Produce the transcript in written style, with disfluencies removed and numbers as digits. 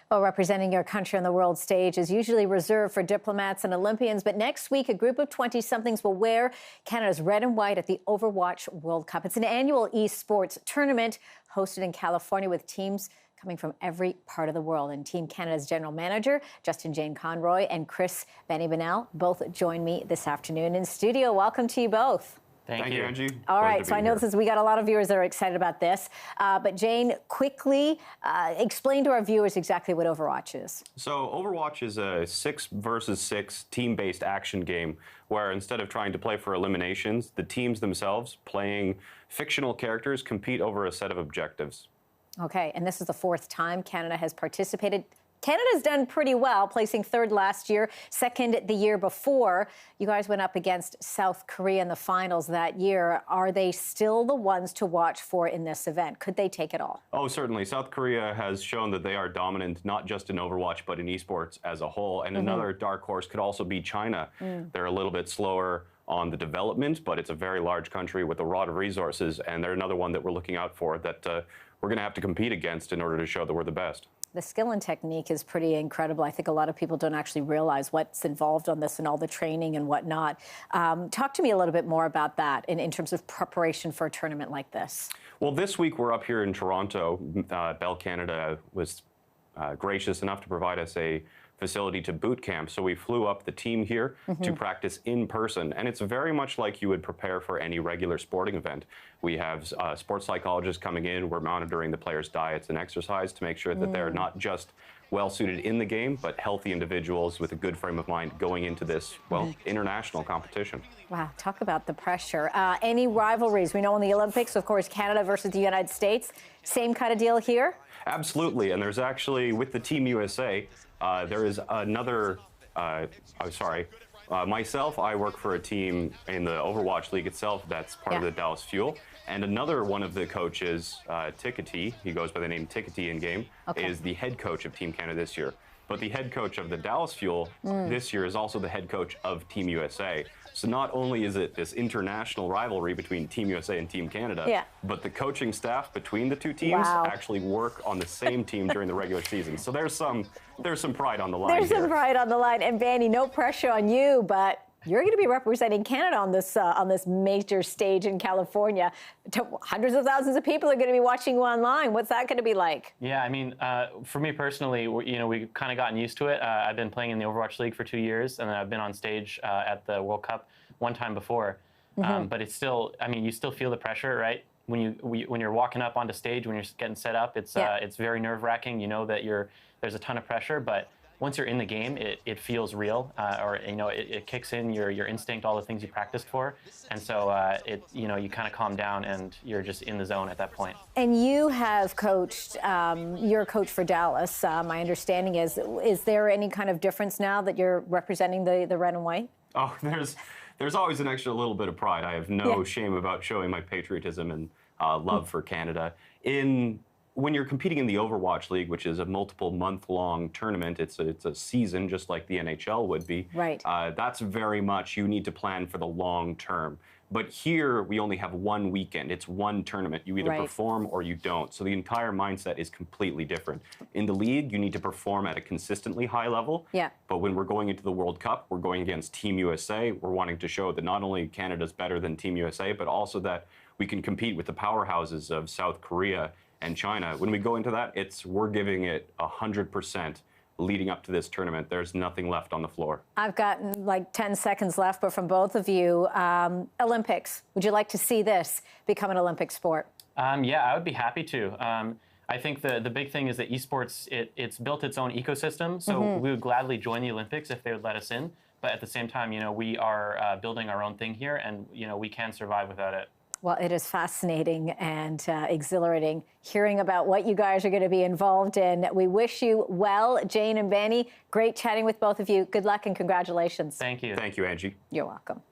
Well, representing your country on the world stage is usually reserved for diplomats and Olympians, but next week, a group of 20-somethings will wear Canada's red and white at the Overwatch World Cup. It's an annual esports tournament hosted in California with teams coming from every part of the world. And Team Canada's general manager, Jayne Conroy, and Bani both join me this afternoon in studio. Welcome to you both. Thank you, Angie. All right, so I know we got a lot of viewers that are excited about this, but Jayne, quickly explain to our viewers exactly what Overwatch is. So Overwatch is a 6 versus 6 team-based action game where instead of trying to play for eliminations, the teams themselves playing fictional characters compete over a set of objectives. Okay, and this is the 4th time Canada has participated. Canada's done pretty well, placing 3rd last year, 2nd the year before. You guys went up against South Korea in the finals that year. Are they still the ones to watch for in this event? Could they take it all? Oh, certainly. South Korea has shown that they are dominant, not just in Overwatch, but in esports as a whole. And another dark horse could also be China. They're a little bit slower on the development, but it's a very large country with a lot of resources. And they're another one that we're looking out for that we're going to have to compete against in order to show that we're the best. The skill and technique is pretty incredible. I think a lot of people don't actually realize what's involved on this and all the training and whatnot. Talk to me a little bit more about that in terms of preparation for a tournament like this. Well, this week we're up here in Toronto. Bell Canada was gracious enough to provide us a facility to boot camp. So we flew up the team here to practice in person. And it's very much like you would prepare for any regular sporting event. We have sports psychologists coming in. We're monitoring the players' diets and exercise to make sure that they're not just well-suited in the game, but healthy individuals with a good frame of mind going into this, well, international competition. Wow, talk about the pressure. Any rivalries? We know in the Olympics, of course, Canada versus the United States. Same kind of deal here? Absolutely, and there's actually, with the Team USA, there is another, myself, I work for a team in the Overwatch League itself that's part of the Dallas Fuel. And another one of the coaches, Tickety, he goes by the name Tickety in game, is the head coach of Team Canada this year. But the head coach of the Dallas Fuel this year is also the head coach of Team USA. So not only is it this international rivalry between Team USA and Team Canada, but the coaching staff between the two teams actually work on the same team during the regular season. So there's some pride on the line. There's some pride on the line. And Bani, no pressure on you, but you're going to be representing Canada on this major stage in California. Hundreds of thousands of people are going to be watching you online. What's that going to be like? Yeah, I mean, for me personally, we've kind of gotten used to it. I've been playing in the Overwatch League for 2 years, and I've been on stage at the World Cup one time before. But it's still, I mean, you still feel the pressure, right? When you're walking up onto stage, when you're getting set up, it's very nerve-wracking. You know that there's a ton of pressure, but once you're in the game, it feels real, it kicks in your instinct, all the things you practiced for, and so you kind of calm down and you're just in the zone at that point. And you have coached, you're a coach for Dallas. My understanding is there any kind of difference now that you're representing the red and white? Oh, there's always an extra little bit of pride. I have no shame about showing my patriotism and love for Canada. When you're competing in the Overwatch League, which is a multiple month-long tournament, it's a season just like the NHL would be. Right. That's very much, you need to plan for the long term. But here, we only have one weekend. It's one tournament. You either perform or you don't. So the entire mindset is completely different. In the league, you need to perform at a consistently high level. Yeah. But when we're going into the World Cup, we're going against Team USA. We're wanting to show that not only Canada's better than Team USA, but also that we can compete with the powerhouses of South Korea and China. When we go into that, we're giving it 100% leading up to this tournament. There's nothing left on the floor. I've got like 10 seconds left, but from both of you, Olympics, would you like to see this become an Olympic sport? Yeah, I would be happy to. I think the big thing is that esports, it's built its own ecosystem, so we would gladly join the Olympics if they would let us in. But at the same time, we are building our own thing here, and we can survive without it. Well, it is fascinating and exhilarating hearing about what you guys are going to be involved in. We wish you well, Jayne and Bani. Great chatting with both of you. Good luck and congratulations. Thank you. Thank you, Angie. You're welcome.